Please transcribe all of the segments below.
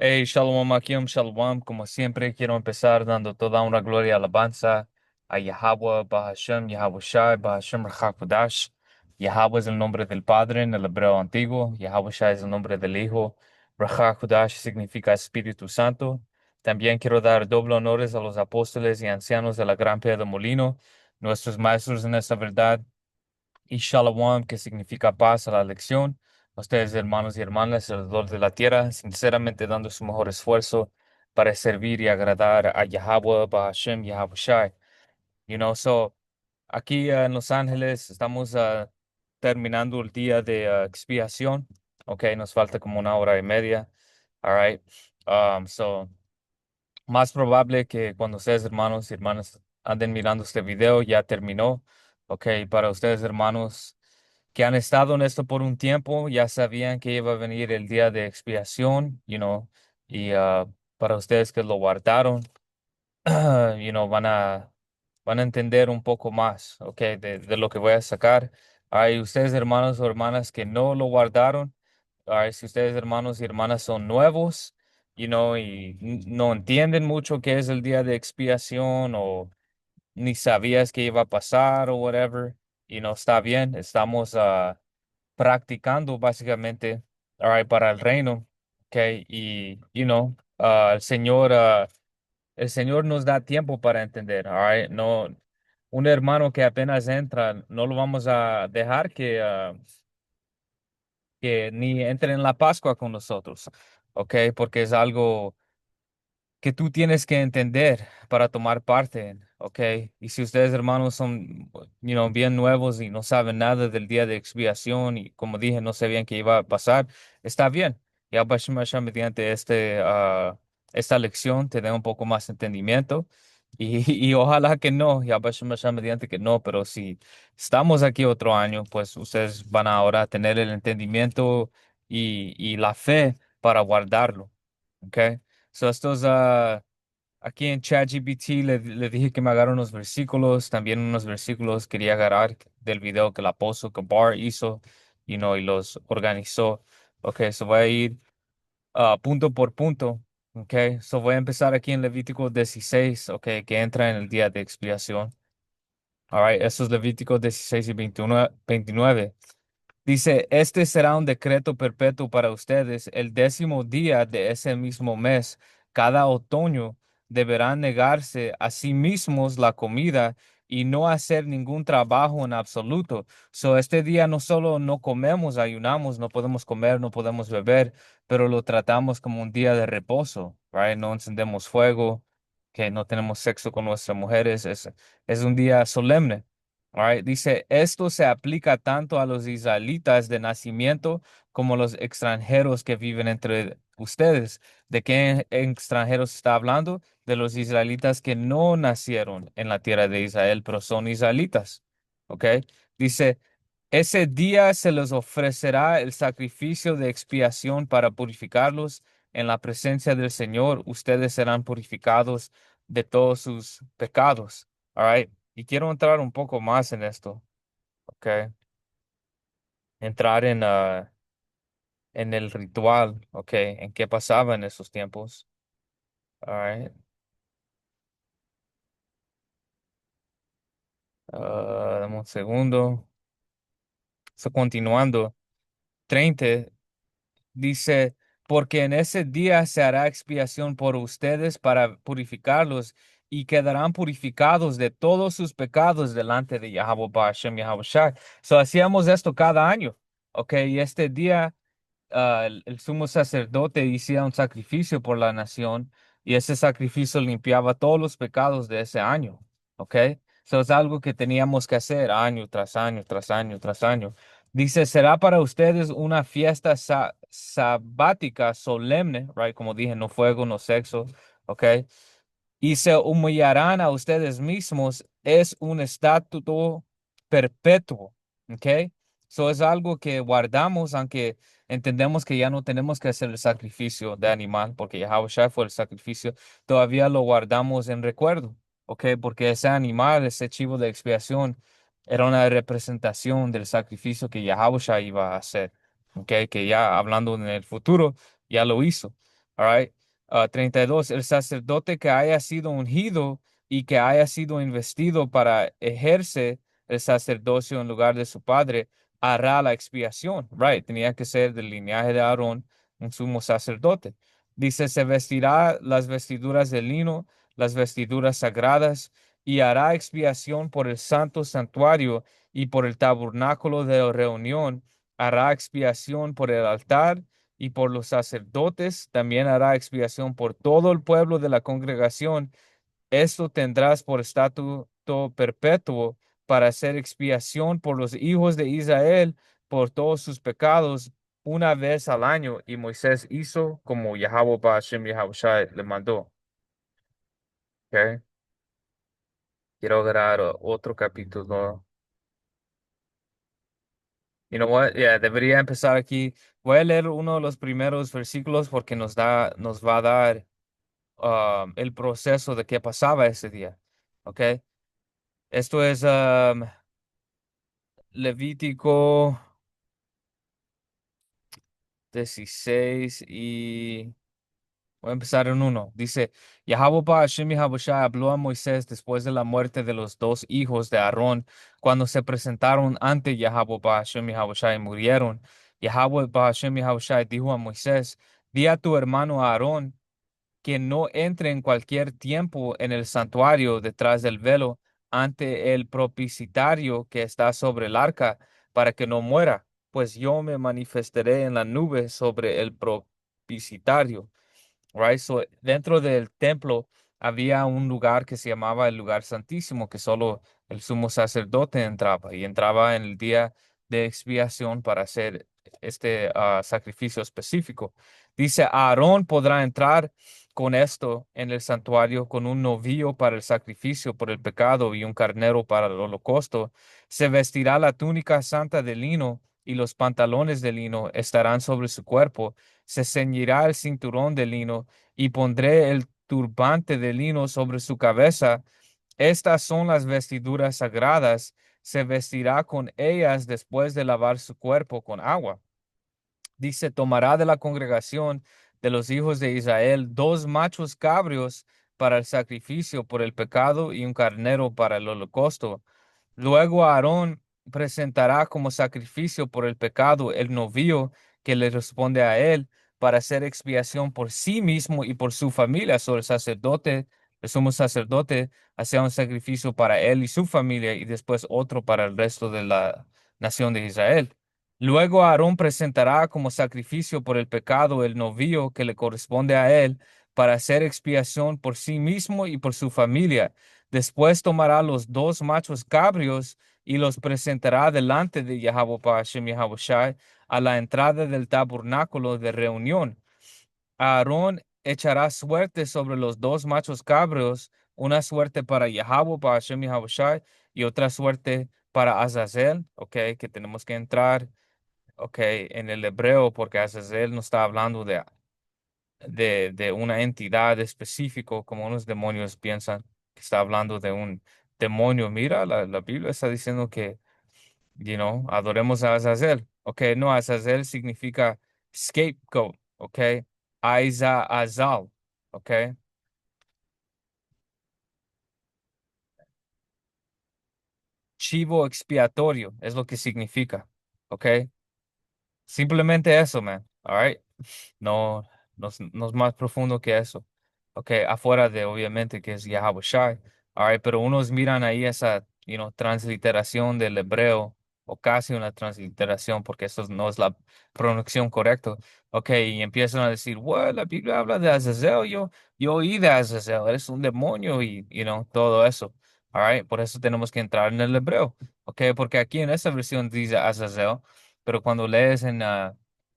Hey, Shalom Akim, Shalom. Como siempre, quiero empezar dando toda una gloria y alabanza a Yahweh, Bahashem, Yahweh Shai, Bahashem Rachakodash. Yahweh es el nombre del Padre en el hebreo antiguo. Yahweh Shai es el nombre del Hijo. Rachakodash significa Espíritu Santo. También quiero dar doble honores a los apóstoles y ancianos de la Gran Piedra de Molino, nuestros maestros en esta verdad, y Shalom, que significa paz a la lección. A ustedes, hermanos y hermanas alrededor de la tierra, sinceramente dando su mejor esfuerzo para servir y agradar a Yahweh, Bahashem, Yahweh Shai. So, aquí en Los Ángeles estamos terminando el día de expiación. Ok, nos falta como una hora y media. All right. So, más probable que cuando ustedes, hermanos y hermanas, anden mirando este video, ya terminó. Ok, para ustedes, hermanos que han estado en esto por un tiempo, ya sabían que iba a venir el día de expiación, y para ustedes que lo guardaron, van a entender un poco más, ok, de lo que voy a sacar. Hay ustedes, hermanos o hermanas, que no lo guardaron. Si ustedes, hermanos y hermanas, son nuevos, y no entienden mucho qué es el día de expiación o ni sabías que iba a pasar o whatever, está bien. Estamos practicando básicamente, para el reino, ok, y, el Señor nos da tiempo para entender, no, un hermano que apenas entra, no lo vamos a dejar que ni entre en la Pascua con nosotros, ok, porque es algo que tú tienes que entender para tomar parte, ¿ok? Y si ustedes, hermanos, son, bien nuevos y no saben nada del día de expiación y como dije, no sabían qué iba a pasar, está bien. Ya Bashim Hashem, mediante esta lección te dé un poco más entendimiento y ojalá que no, ya Bashim Hashem, mediante que no, pero si estamos aquí otro año, pues ustedes van a ahora tener el entendimiento y la fe para guardarlo, ¿ok? So, aquí en ChatGPT le dije que me agarre unos versículos, también unos versículos quería agarrar del video que el apóstol Gabar hizo, y los organizó. Ok, so voy a ir punto por punto. Ok, so voy a empezar aquí en Levítico 16, ok, que entra en el día de expiación. All right, eso es Levítico 16 y 29. Dice, este será un decreto perpetuo para ustedes. El 10º día de ese mismo mes, cada otoño, deberán negarse a sí mismos la comida y no hacer ningún trabajo en absoluto. So, este día no solo no comemos, ayunamos, no podemos comer, no podemos beber, pero lo tratamos como un día de reposo, right? No encendemos fuego, que no tenemos sexo con nuestras mujeres. Es un día solemne. All right, dice, esto se aplica tanto a los israelitas de nacimiento como a los extranjeros que viven entre ustedes. ¿De qué extranjeros está hablando? De los israelitas que no nacieron en la tierra de Israel, pero son israelitas. ¿Ok? Dice, ese día se les ofrecerá el sacrificio de expiación para purificarlos en la presencia del Señor. Ustedes serán purificados de todos sus pecados. All right. Y quiero entrar un poco más en esto, ¿ok? Entrar en el ritual, ¿ok? En qué pasaba en esos tiempos. All right. Dame un segundo. Continuando. 30 dice, porque en ese día se hará expiación por ustedes para purificarlos y quedarán purificados de todos sus pecados delante de Yahweh Hashem Yahweh Shai. So hacíamos esto cada año, ¿ok? Y este día el sumo sacerdote hacía un sacrificio por la nación y ese sacrificio limpiaba todos los pecados de ese año, ¿ok? Eso es algo que teníamos que hacer año tras año, tras año, tras año. Dice, será para ustedes una fiesta sabática solemne, right? Como dije, no fuego, no sexo, ¿ok? Y se humillarán a ustedes mismos. Es un estatuto perpetuo, ¿ok? Eso es algo que guardamos, aunque entendemos que ya no tenemos que hacer el sacrificio de animal, porque Yahweh Shai fue el sacrificio, todavía lo guardamos en recuerdo, ¿ok? Porque ese animal, ese chivo de expiación, era una representación del sacrificio que Yahweh Shai iba a hacer, ¿ok? Que ya hablando en el futuro, ya lo hizo. All right. 32. El sacerdote que haya sido ungido y que haya sido investido para ejercer el sacerdocio en lugar de su padre, hará la expiación. Right. Tenía que ser del linaje de Aarón, un sumo sacerdote. Dice, se vestirá las vestiduras de lino, las vestiduras sagradas, y hará expiación por el santo santuario y por el tabernáculo de reunión. Hará expiación por el altar y por los sacerdotes. También hará expiación por todo el pueblo de la congregación. Esto tendrás por estatuto perpetuo para hacer expiación por los hijos de Israel por todos sus pecados una vez al año. Y Moisés hizo como Yahweh Hashem Yahushua le mandó. Okay. Quiero agarrar otro capítulo. You know what? Yeah, debería empezar aquí. Voy a leer uno de los primeros versículos porque nos va a dar el proceso de qué pasaba ese día. ¿Ok? Esto es Levítico 16 y voy a empezar en uno. Dice, Yahweh Hashem Yahushua habló a Moisés después de la muerte de los dos hijos de Aarón, cuando se presentaron ante Yahweh Hashem Yahushua y murieron. Yahweh Hashem Yahushua dijo a Moisés, di a tu hermano Aarón que no entre en cualquier tiempo en el santuario detrás del velo ante el propiciario que está sobre el arca, para que no muera, pues yo me manifestaré en la nube sobre el propiciario. Right? So, dentro del templo había un lugar que se llamaba el lugar santísimo, que solo el sumo sacerdote entraba y entraba en el día de expiación para hacer este sacrificio específico. Dice, Aarón podrá entrar con esto en el santuario con un novillo para el sacrificio por el pecado y un carnero para el holocausto. Se vestirá la túnica santa de lino y los pantalones de lino estarán sobre su cuerpo. Se ceñirá el cinturón de lino y pondré el turbante de lino sobre su cabeza. Estas son las vestiduras sagradas. Se vestirá con ellas después de lavar su cuerpo con agua. Dice, tomará de la congregación de los hijos de Israel dos machos cabrios para el sacrificio por el pecado y un carnero para el holocausto. Luego Aarón presentará como sacrificio por el pecado el novillo que le responde a él para hacer expiación por sí mismo y por su familia. Sobre el sacerdote, el sumo sacerdote, hacía un sacrificio para él y su familia y después otro para el resto de la nación de Israel. Luego Aarón presentará como sacrificio por el pecado el novillo que le corresponde a él para hacer expiación por sí mismo y por su familia. Después tomará los dos machos cabrios y los presentará delante de Yahweh Hashem Yahushai a la entrada del tabernáculo de reunión. Aarón echará suerte sobre los dos machos cabros, una suerte para Yahweh Hashem Yahushai y otra suerte para Azazel, ok, que tenemos que entrar. Ok, en el hebreo, porque Azazel no está hablando de una entidad específica como unos demonios piensan que está hablando de un demonio. Mira, la Biblia está diciendo que, adoremos a Azazel. Ok, no, Azazel significa scapegoat. Ok, Aiza Azal. Ok, chivo expiatorio es lo que significa. Ok, simplemente eso, man. All right. No, no es más profundo que eso. Ok, afuera de obviamente que es Yahweh Shai. Alright, pero unos miran ahí esa, transliteración del hebreo, o casi una transliteración, porque eso no es la pronunciación correcta. Ok, y empiezan a decir, bueno, la Biblia habla de Azazel, yo oí de Azazel, eres un demonio y, todo eso. Alright, por eso tenemos que entrar en el hebreo. Ok, porque aquí en esta versión dice Azazel, pero cuando lees en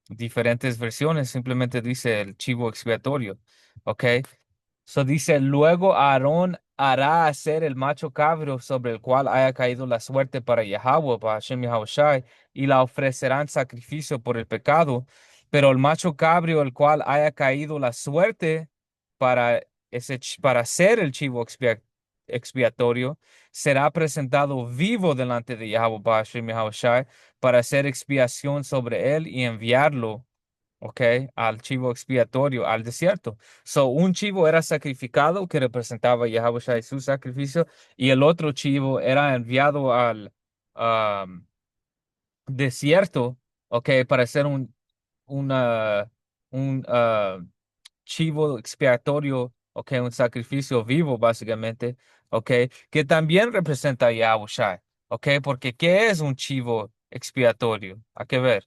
diferentes versiones, simplemente dice el chivo expiatorio. ¿Ok? So dice, luego Aarón hará hacer el macho cabrio sobre el cual haya caído la suerte para Yahweh, para Hashem Yahushai, y la ofrecerán sacrificio por el pecado. Pero el macho cabrio, el cual haya caído la suerte para, para ser el chivo expiatorio, será presentado vivo delante de Yahweh, para Hashem Yahushai, para hacer expiación sobre él y enviarlo. ¿ok? Al chivo expiatorio, al desierto. So, un chivo era sacrificado que representaba a Yahweh Shai su sacrificio, y el otro chivo era enviado al desierto, ¿ok? Para hacer una, un chivo expiatorio, ¿ok? Un sacrificio vivo, básicamente, ¿ok? Que también representa a Yahweh, ¿ok? Porque ¿qué es un chivo expiatorio? Hay que ver.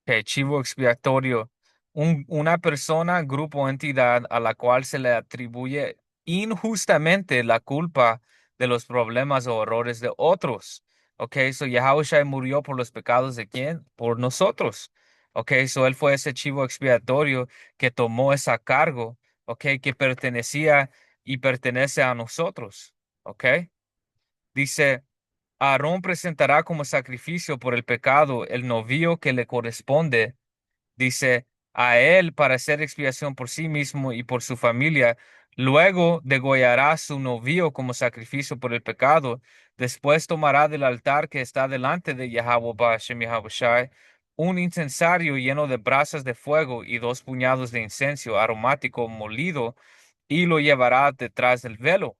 Ok, chivo expiatorio. Una persona, grupo o entidad a la cual se le atribuye injustamente la culpa de los problemas o errores de otros. Ok, so Yahushua murió por los pecados de quién? Por nosotros. Ok, so él fue ese chivo expiatorio que tomó esa cargo, ok, que pertenecía y pertenece a nosotros. Ok, dice. Aarón presentará como sacrificio por el pecado el novillo que le corresponde, dice, a él para hacer expiación por sí mismo y por su familia. Luego degollará su novillo como sacrificio por el pecado. Después tomará del altar que está delante de Yahweh Bashem Yahweh Shai un incensario lleno de brasas de fuego y 2 puñados de incienso aromático molido, y lo llevará detrás del velo.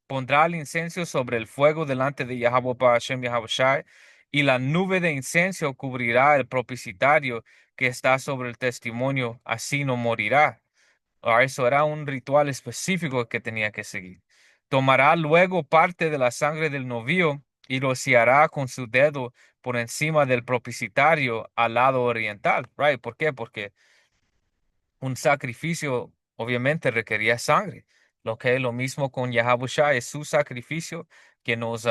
Pondrá el incienso sobre el fuego delante de Yahweh Bashem Yahweh Shai, y la nube de incienso cubrirá el propiciatorio que está sobre el testimonio, así no morirá. Eso era un ritual específico que tenía que seguir. Tomará luego parte de la sangre del novillo y rociará con su dedo por encima del propiciatorio al lado oriental. Right? ¿Por qué? Porque un sacrificio obviamente requería sangre. Lo mismo con Yahushua es su sacrificio que nos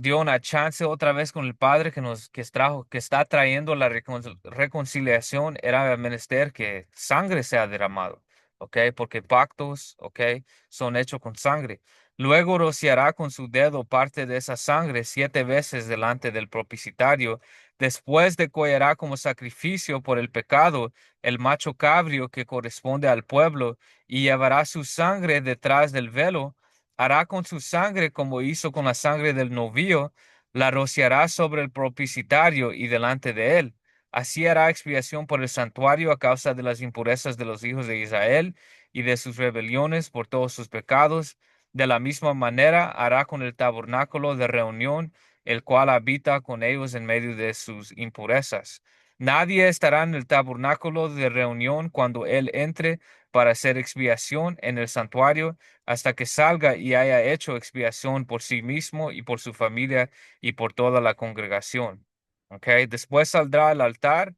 dio una chance otra vez con el Padre que está trayendo la reconciliación. Era menester que sangre sea derramado, ¿ok? Porque pactos, ¿ok? Son hechos con sangre. Luego rociará con su dedo parte de esa sangre 7 veces delante del propiciatorio. Después degollará como sacrificio por el pecado el macho cabrio que corresponde al pueblo, y llevará su sangre detrás del velo. Hará con su sangre como hizo con la sangre del novillo, la rociará sobre el propiciatorio y delante de él. Así hará expiación por el santuario a causa de las impurezas de los hijos de Israel y de sus rebeliones por todos sus pecados. De la misma manera hará con el tabernáculo de reunión, el cual habita con ellos en medio de sus impurezas. Nadie estará en el tabernáculo de reunión cuando él entre para hacer expiación en el santuario, hasta que salga y haya hecho expiación por sí mismo y por su familia y por toda la congregación. ¿Ok? Después saldrá al altar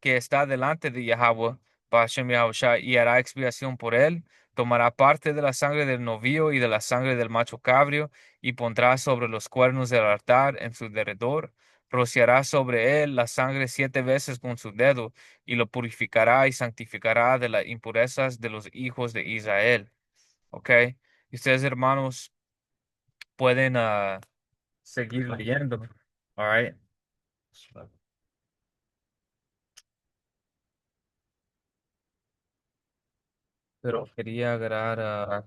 que está delante de Yahweh, Bashem Yahushua, y hará expiación por él. Tomará parte de la sangre del novillo y de la sangre del macho cabrio y pondrá sobre los cuernos del altar en su derredor. Rociará sobre él la sangre 7 veces con su dedo y lo purificará y santificará de las impurezas de los hijos de Israel. ¿Ok? Y ustedes, hermanos, pueden seguir leyendo. All right. Pero quería agarrar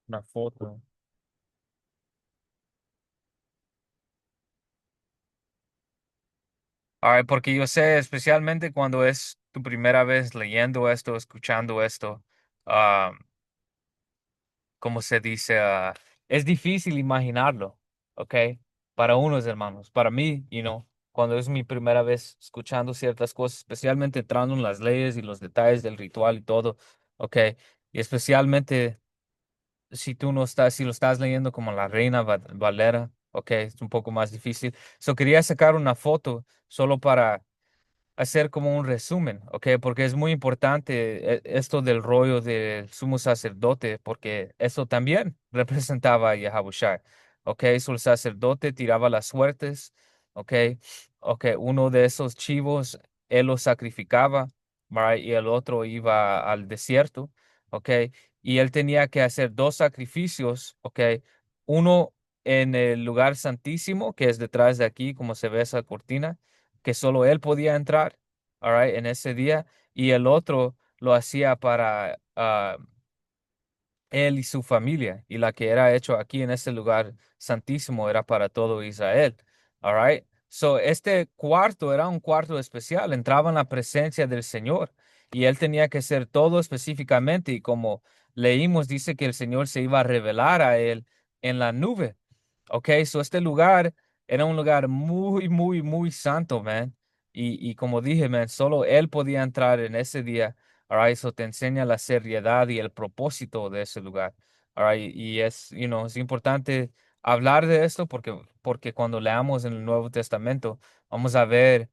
una foto. All right, porque yo sé, especialmente cuando es tu primera vez leyendo esto, escuchando esto, ah, ¿cómo se dice? Es difícil imaginarlo, ¿ok? Para unos hermanos, para mí, cuando es mi primera vez escuchando ciertas cosas, especialmente entrando en las leyes y los detalles del ritual y todo, ¿ok? Y especialmente si tú no estás, si lo estás leyendo como la Reina Valera, ¿ok? Es un poco más difícil. So quería sacar una foto solo para hacer como un resumen, ¿ok? Porque es muy importante esto del rollo del sumo sacerdote, porque eso también representaba a Yahushua, ¿ok? So el sacerdote tiraba las suertes, ¿ok? Ok, uno de esos chivos, él lo sacrificaba, right, y el otro iba al desierto, ¿ok? Y él tenía que hacer 2 sacrificios, ¿ok? Uno en el lugar santísimo, que es detrás de aquí, como se ve esa cortina, que solo él podía entrar, all right, en ese día, y el otro lo hacía para él y su familia, y la que era hecho aquí en este lugar santísimo era para todo Israel. All right. So, este cuarto era un cuarto especial, entraba en la presencia del Señor y él tenía que hacer todo específicamente y como leímos, dice que el Señor se iba a revelar a él en la nube. Ok, so este lugar era un lugar muy, muy, muy santo, man. Y como dije, man, solo él podía entrar en ese día. All right, eso te enseña la seriedad y el propósito de ese lugar. All right, y es, es importante hablar de esto porque cuando leamos en el Nuevo Testamento, vamos a ver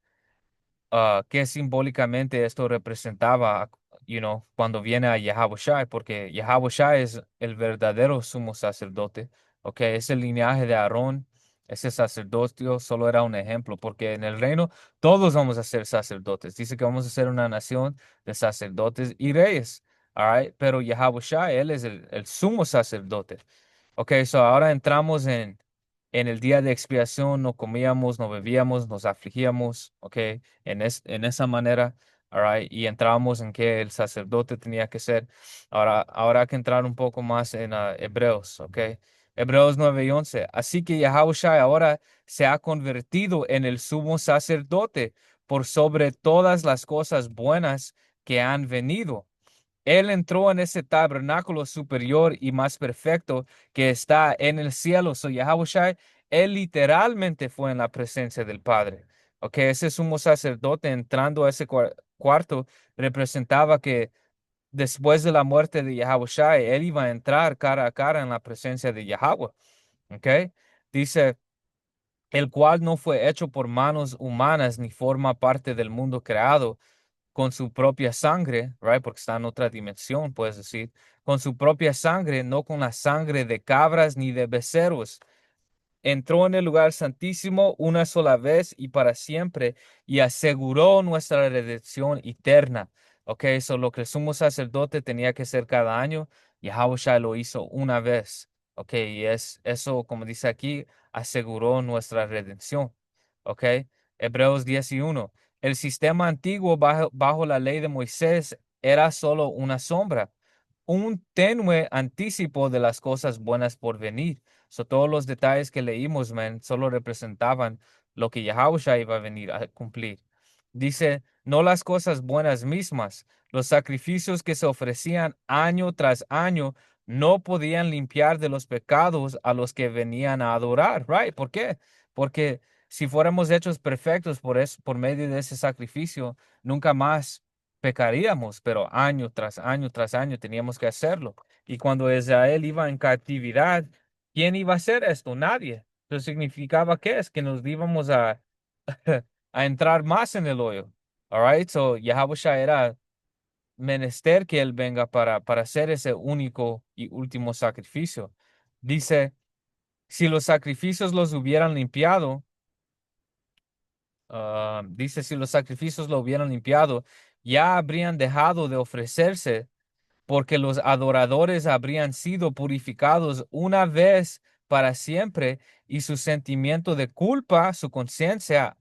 qué simbólicamente esto representaba, cuando viene a Yahushua, porque Yahushua es el verdadero sumo sacerdote, ¿ok? Ese linaje de Aarón, ese sacerdocio solo era un ejemplo, porque en el reino todos vamos a ser sacerdotes. Dice que vamos a ser una nación de sacerdotes y reyes, all right? Pero Yahushua, él es el sumo sacerdote. Ok, so ahora entramos en el día de expiación, no comíamos, no bebíamos, nos afligíamos, ok, en esa manera, all right, y entramos en que el sacerdote tenía que ser. Ahora hay que entrar un poco más en Hebreos, ok. Hebreos 9:11. Así que Yahushua ahora se ha convertido en el sumo sacerdote por sobre todas las cosas buenas que han venido. Él entró en ese tabernáculo superior y más perfecto que está en el cielo. So Yahushua, él literalmente fue en la presencia del Padre. Ok, ese sumo sacerdote entrando a ese cuarto representaba que después de la muerte de Yahushua, él iba a entrar cara a cara en la presencia de Yahweh. Ok, dice, el cual no fue hecho por manos humanas ni forma parte del mundo creado con su propia sangre, right? Porque está en otra dimensión, puedes decir, con su propia sangre, no con la sangre de cabras ni de becerros. Entró en el lugar santísimo una sola vez y para siempre y aseguró nuestra redención eterna. Ok, eso lo que el sumo sacerdote tenía que hacer cada año, Yahushua lo hizo una vez. Ok, y es eso, como dice aquí, aseguró nuestra redención. Ok, Hebreos 11. El sistema antiguo bajo la ley de Moisés era solo una sombra, un tenue anticipo de las cosas buenas por venir. So, todos los detalles que leímos, man, solo representaban lo que Yahushua iba a venir a cumplir. Dice, no las cosas buenas mismas, los sacrificios que se ofrecían año tras año no podían limpiar de los pecados a los que venían a adorar, right? ¿Por qué? Porque si fuéramos hechos perfectos por medio de ese sacrificio, nunca más pecaríamos, pero año tras año tras año teníamos que hacerlo. Y cuando Israel iba en cautividad, ¿quién iba a hacer esto? Nadie. Eso significaba que es que nos íbamos a entrar más en el hoyo. All right, so Yahushua era menester que él venga para hacer ese único y último sacrificio. Dice, si los sacrificios los hubieran limpiado, dice, si los sacrificios lo hubieran limpiado, ya habrían dejado de ofrecerse porque los adoradores habrían sido purificados una vez para siempre y su sentimiento de culpa, su conciencia,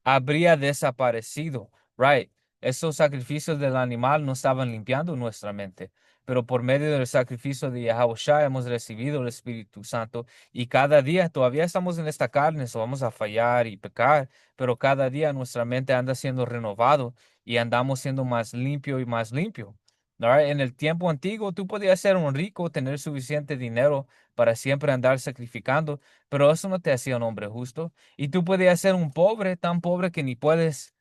habría desaparecido. Right. Esos sacrificios del animal no estaban limpiando nuestra mente, pero por medio del sacrificio de Yahushua hemos recibido el Espíritu Santo y cada día todavía estamos en esta carne, so vamos a fallar y pecar, pero cada día nuestra mente anda siendo renovado y andamos siendo más limpio y más limpio. Right. En el tiempo antiguo tú podías ser un rico, tener suficiente dinero para siempre andar sacrificando, pero eso no te hacía un hombre justo. Y tú podías ser un pobre, tan pobre que ni puedes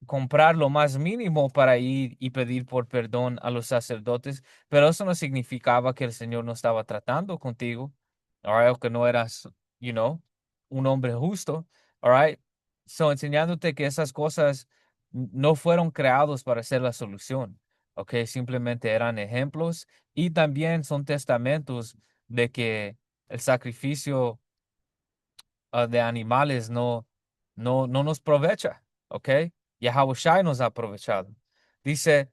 comprar lo más mínimo para ir y pedir por perdón a los sacerdotes, pero eso no significaba que el Señor no estaba tratando contigo, all right, o que no eras, you know, un hombre justo, all right. So, enseñándote que esas cosas no fueron creados para ser la solución, ok, simplemente eran ejemplos y también son testamentos de que el sacrificio de animales no nos aprovecha, ¿ok? Yahushua nos ha aprovechado. Dice,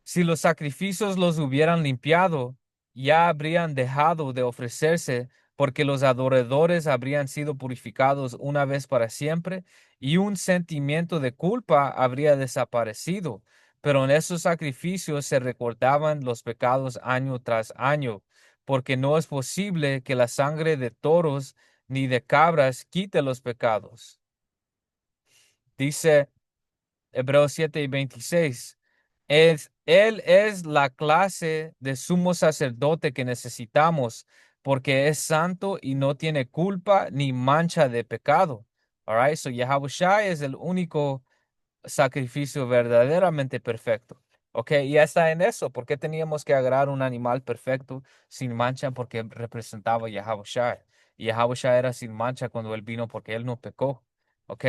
si los sacrificios los hubieran limpiado, ya habrían dejado de ofrecerse, porque los adoradores habrían sido purificados una vez para siempre, y un sentimiento de culpa habría desaparecido. pero en esos sacrificios se recordaban los pecados año tras año, porque no es posible que la sangre de toros ni de cabras quite los pecados. Dice Hebreos 7:26. Él es la clase de sumo sacerdote que necesitamos, porque es santo y no tiene culpa ni mancha de pecado. All right, so Yahushua es el único sacrificio verdaderamente perfecto. Ok, y ya está en eso. ¿Por qué teníamos que agarrar un animal perfecto sin mancha? Porque representaba a Yahushua. Y Yahushua era sin mancha cuando él vino porque él no pecó. Ok,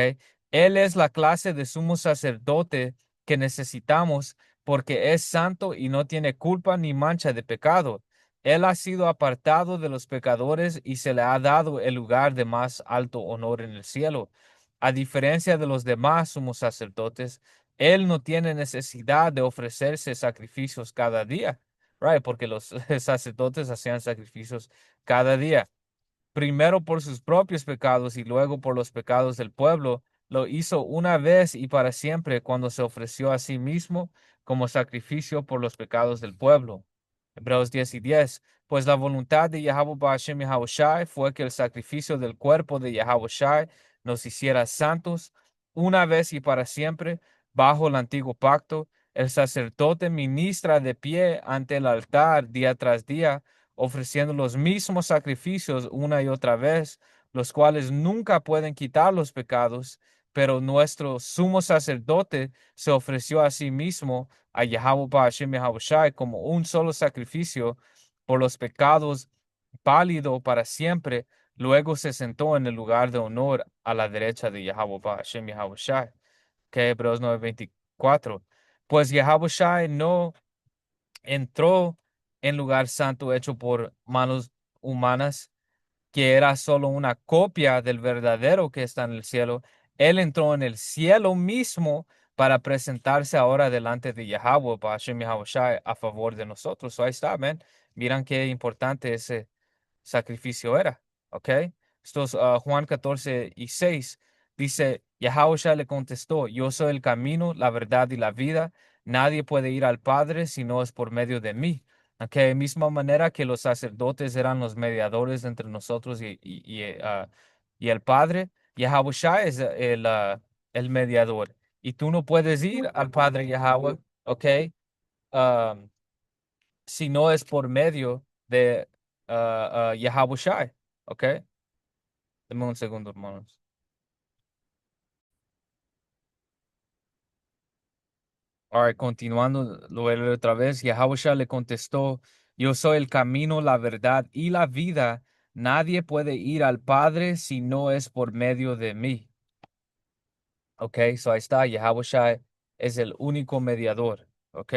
él es la clase de sumo sacerdote que necesitamos porque es santo y no tiene culpa ni mancha de pecado. Él ha sido apartado de los pecadores y se le ha dado el lugar de más alto honor en el cielo. A diferencia de los demás sumos sacerdotes, él no tiene necesidad de ofrecerse sacrificios cada día, right? Porque los sacerdotes hacían sacrificios cada día primero por sus propios pecados y luego por los pecados del pueblo, lo hizo una vez y para siempre cuando se ofreció a sí mismo como sacrificio por los pecados del pueblo. Hebreos 10:10. Pues la voluntad de Yahweh Hashem Yahushai fue que el sacrificio del cuerpo de Yahushai nos hiciera santos una vez y para siempre bajo el antiguo pacto. El sacerdote ministra de pie ante el altar día tras día ofreciendo los mismos sacrificios una y otra vez, los cuales nunca pueden quitar los pecados, pero nuestro sumo sacerdote se ofreció a sí mismo, a Yahweh Hashem Yahushai, como un solo sacrificio por los pecados, válido para siempre. Luego se sentó en el lugar de honor a la derecha de Yahweh Hashem Yahushai. Que Hebreos 9:24. Pues Yahushai no entró en lugar santo hecho por manos humanas, que era solo una copia del verdadero que está en el cielo. Él entró en el cielo mismo para presentarse ahora delante de Yahweh, para Hashem Yahushua, a favor de nosotros. So ahí está, ven. Miran qué importante ese sacrificio era. ¿Ok? Esto es Juan 14:6. Dice, Yahushua le contestó, yo soy el camino, la verdad y la vida. Nadie puede ir al Padre si no es por medio de mí. Ok, de misma manera que los sacerdotes eran los mediadores entre nosotros y el Padre, Yahushua es el mediador. Y tú no puedes ir al Padre Yahweh, ok, um, si no es por medio de Yahushua, ok. Dame un segundo, hermanos. Ahora, continuando, lo voy a leer otra vez. Yahushua le contestó, yo soy el camino, la verdad y la vida. Nadie puede ir al Padre si no es por medio de mí. Ok, so ahí está, Yahushua es el único mediador. Ok,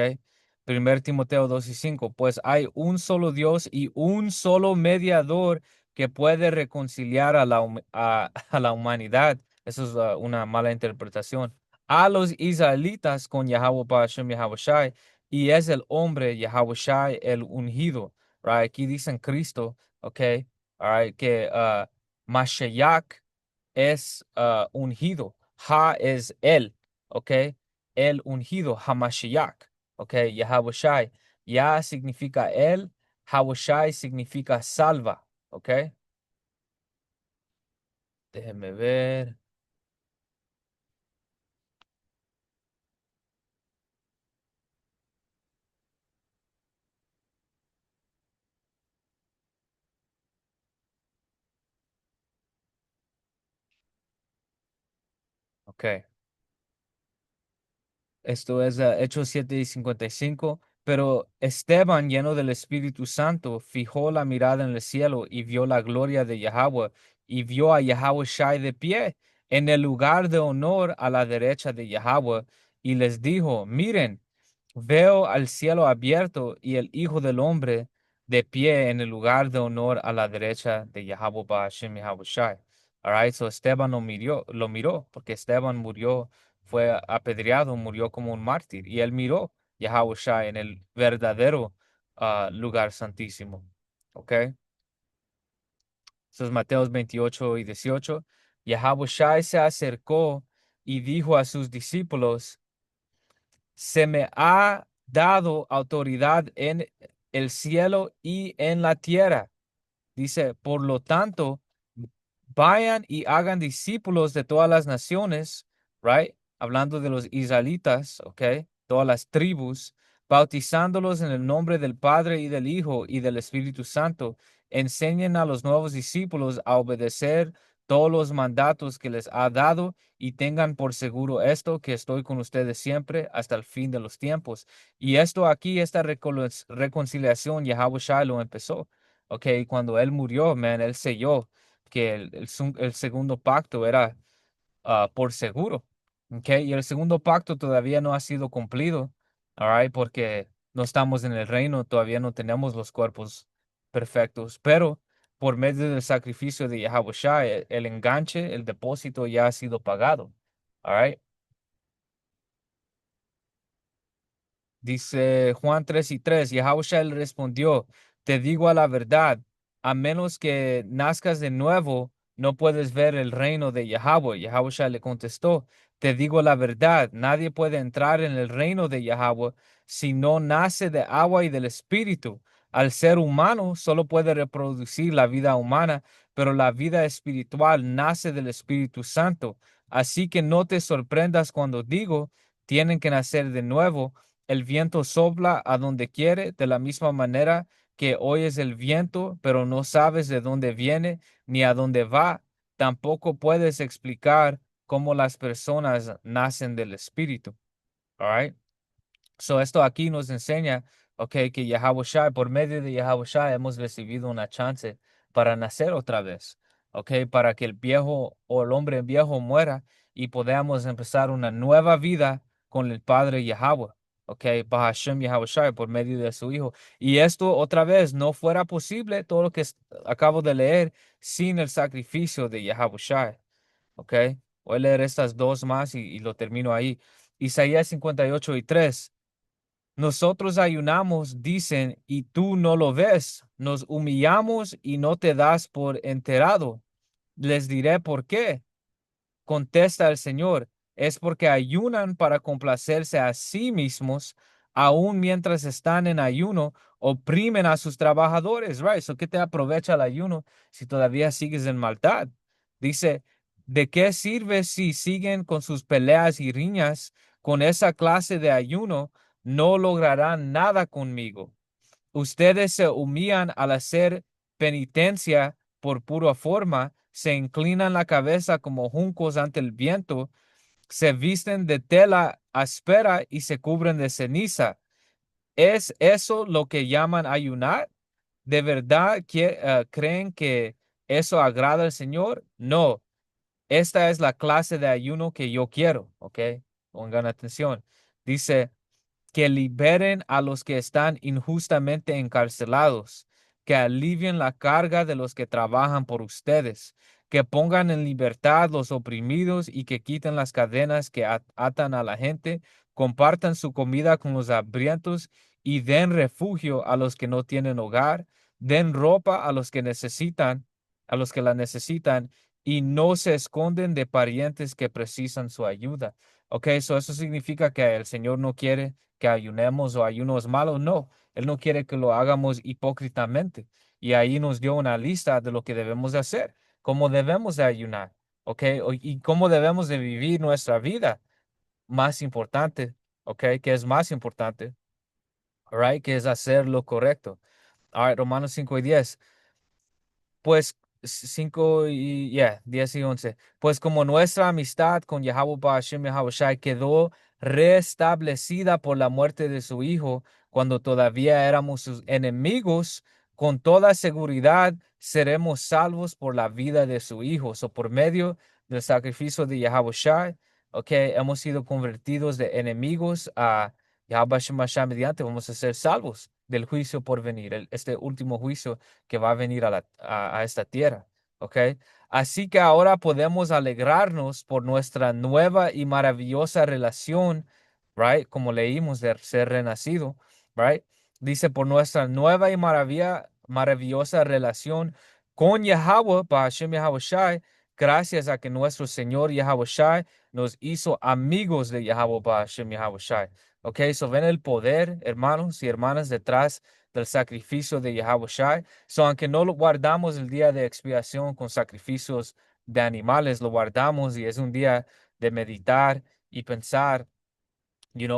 Primer Timoteo 2:5, pues hay un solo Dios y un solo mediador que puede reconciliar a la humanidad. Eso es una mala interpretación. A los israelitas con Yahweh Hashem Yahushua y es el hombre Yahushua el ungido. Right? Aquí dicen Cristo, ok, alright, que Mashiach es ungido. Ha es él, ¿ok? El ungido, Hamashiach, ¿ok? Yahushai. Ya significa él, Yahushai significa salva, ¿ok? Déjeme ver, ¿ok? Esto es Hechos 7:55. Pero Esteban, lleno del Espíritu Santo, fijó la mirada en el cielo y vio la gloria de Yahweh y vio a Yahweh Shai de pie en el lugar de honor a la derecha de Yahweh y les dijo, miren, veo al cielo abierto y el Hijo del Hombre de pie en el lugar de honor a la derecha de Yahweh Hashem Yahweh Shai. All right, so Esteban lo miró, porque Esteban murió, fue apedreado, murió como un mártir, y él miró Yahushua en el verdadero lugar santísimo. ¿Ok? Eso es Mateos 28:18. Yahushua se acercó y dijo a sus discípulos, se me ha dado autoridad en el cielo y en la tierra. Dice, por lo tanto, vayan y hagan discípulos de todas las naciones, right? Hablando de los israelitas, ¿ok? Todas las tribus, bautizándolos en el nombre del Padre y del Hijo y del Espíritu Santo. Enseñen a los nuevos discípulos a obedecer todos los mandatos que les ha dado y tengan por seguro esto, que estoy con ustedes siempre hasta el fin de los tiempos. Y esto aquí, esta reconciliación, Yahweh Shai lo empezó. Ok, cuando él murió, man, él selló que el segundo pacto era por seguro. Ok, y el segundo pacto todavía no ha sido cumplido, all right, porque no estamos en el reino, todavía no tenemos los cuerpos perfectos, pero por medio del sacrificio de Yahweh Shai, el enganche, el depósito ya ha sido pagado. All right. Dice Juan 3:3, Yahushua le respondió, te digo a la verdad, a menos que nazcas de nuevo, no puedes ver el reino de Yahweh. Yahushua le contestó, te digo la verdad, nadie puede entrar en el reino de Yahweh si no nace de agua y del espíritu. Al ser humano solo puede reproducir la vida humana, pero la vida espiritual nace del Espíritu Santo. Así que no te sorprendas cuando digo, tienen que nacer de nuevo. El viento sopla a donde quiere, de la misma manera que oyes el viento, pero no sabes de dónde viene ni a dónde va. Tampoco puedes explicar cómo las personas nacen del Espíritu. All right? So esto aquí nos enseña, ok, que Yahweh Shai, por medio de Yahweh Shai, hemos recibido una chance para nacer otra vez, ok, para que el viejo o el hombre viejo muera y podamos empezar una nueva vida con el Padre Yahweh, ok, Bahashem Yahweh Shai, por medio de su Hijo. Y esto otra vez no fuera posible, todo lo que acabo de leer, sin el sacrificio de Yahweh Shai, ok. Voy a leer estas dos más y lo termino ahí. Isaías 58:3. Nosotros ayunamos, dicen, y tú no lo ves. Nos humillamos y no te das por enterado. Les diré por qué. Contesta el Señor, es porque ayunan para complacerse a sí mismos, aun mientras están en ayuno, oprimen a sus trabajadores, right? So, ¿qué te aprovecha el ayuno si todavía sigues en maldad? Dice, ¿de qué sirve si siguen con sus peleas y riñas? Con esa clase de ayuno no lograrán nada conmigo. Ustedes se humillan al hacer penitencia por pura forma, se inclinan la cabeza como juncos ante el viento, se visten de tela áspera y se cubren de ceniza. ¿Es eso lo que llaman ayunar? ¿De verdad creen que eso agrada al Señor? No, esta es la clase de ayuno que yo quiero, ¿ok? Pongan atención. Dice, que liberen a los que están injustamente encarcelados, que alivien la carga de los que trabajan por ustedes, que pongan en libertad los oprimidos y que quiten las cadenas que atan a la gente, compartan su comida con los hambrientos y den refugio a los que no tienen hogar, den ropa a los que necesitan, a los que la necesitan y no se esconden de parientes que precisan su ayuda. Ok, eso significa que el Señor no quiere que ayunemos o ayunos malos, no, Él no quiere que lo hagamos hipócritamente. Y ahí nos dio una lista de lo que debemos de hacer, cómo debemos de ayunar, ¿ok? Y cómo debemos de vivir nuestra vida más importante, ¿ok? Que es más importante, right? Que es hacer lo correcto. All right, Romanos 5:10. Pues 5 y 10 y 11. Pues como nuestra amistad con Yahweh Hashem Yahweh Shai quedó restablecida por la muerte de su hijo cuando todavía éramos sus enemigos, con toda seguridad seremos salvos por la vida de su hijo. O por medio del sacrificio de Yahweh Shai, ok, hemos sido convertidos de enemigos a Yahweh Hashem Shai mediante, vamos a ser salvos del juicio por venir, este último juicio que va a venir a esta tierra. ¿Ok? Así que ahora podemos alegrarnos por nuestra nueva y maravillosa relación, right? Como leímos de ser renacido, right? Dice, por nuestra nueva y maravillosa relación con Yahweh, Hashem Yahweh Shai, gracias a que nuestro Señor Yahweh Shai nos hizo amigos de Yahweh, Hashem Yahweh Shai. Ok, so ven el poder, hermanos y hermanas, detrás del sacrificio de Yahweh Shai. So, aunque no lo guardamos el día de expiación con sacrificios de animales, lo guardamos y es un día de meditar y pensar,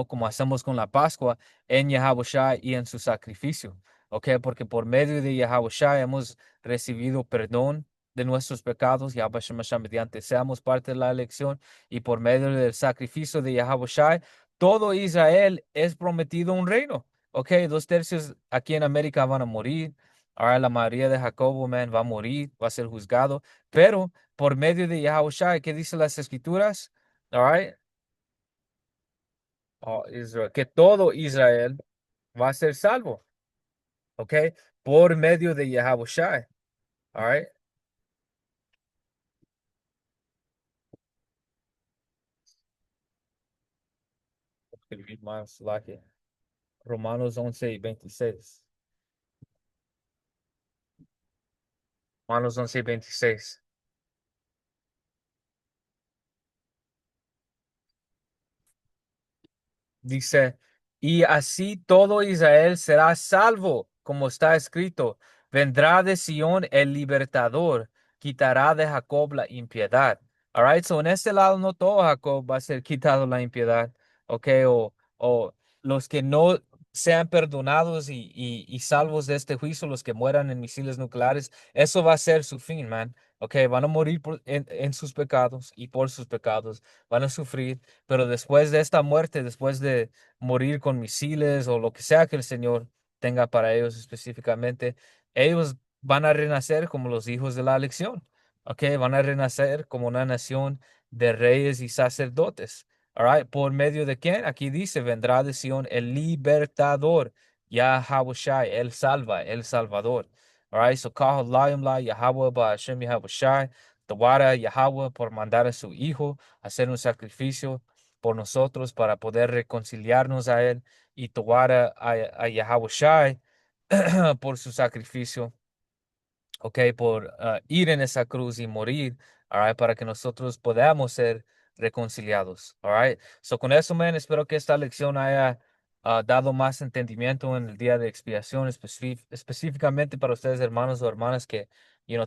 como hacemos con la Pascua, en Yahushua y en su sacrificio, ¿ok? Porque por medio de Yahushua hemos recibido perdón de nuestros pecados, Yahweh Shemashah, mediante seamos parte de la elección, y por medio del sacrificio de Yahushua, todo Israel es prometido un reino, ¿ok? 2/3 aquí en América van a morir. Ahora la mayoría de Jacobo, man, va a morir, va a ser juzgado, pero por medio de Yahushua, ¿qué dicen las escrituras? All right, oh, Israel, que todo Israel va a ser salvo, ¿ok? Por medio de Yahushua, all right? Escribir más la que Romanos 11:26. Romanos 11:26. Dice, y así todo Israel será salvo, como está escrito, vendrá de Sión el libertador, quitará de Jacob la impiedad. All right, so en este lado no todo Jacob va a ser quitado la impiedad, ok, o los que no sean perdonados y salvos de este juicio, los que mueran en misiles nucleares, eso va a ser su fin, man. Ok, van a morir en sus pecados y por sus pecados, van a sufrir, pero después de esta muerte, después de morir con misiles o lo que sea que el Señor tenga para ellos específicamente, ellos van a renacer como los hijos de la elección. ¿Ok? Van a renacer como una nación de reyes y sacerdotes. All right, ¿por medio de quién? Aquí dice, vendrá de Sion el libertador, Yahushua, el salva, el salvador. All right, so Kahalayim la Yahweh ba Hashem Yahushua, Tawara Yahweh por mandar a su hijo a hacer un sacrificio por nosotros para poder reconciliarnos a Él, y tomar a Yahweh Shai por su sacrificio, ¿ok? Por ir en esa cruz y morir, all right, para que nosotros podamos ser reconciliados, all right. So con eso, man, espero que esta lección haya dado más entendimiento en el día de expiación, específicamente para ustedes, hermanos o hermanas que,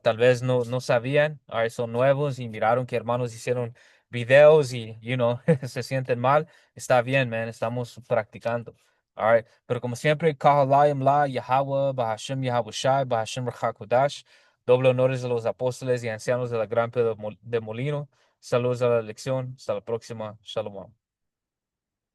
tal vez no sabían, all right, son nuevos y miraron que hermanos hicieron videos y, se sienten mal. Está bien, man, estamos practicando. All right. Pero como siempre, Kahalayim La, Yahweh, Bahashem Yahweh Shai, Bahashem Rachakodash, doble honores a los apóstoles y ancianos de la gran de Molino. Saludos a la lección. Hasta la próxima. Shalom.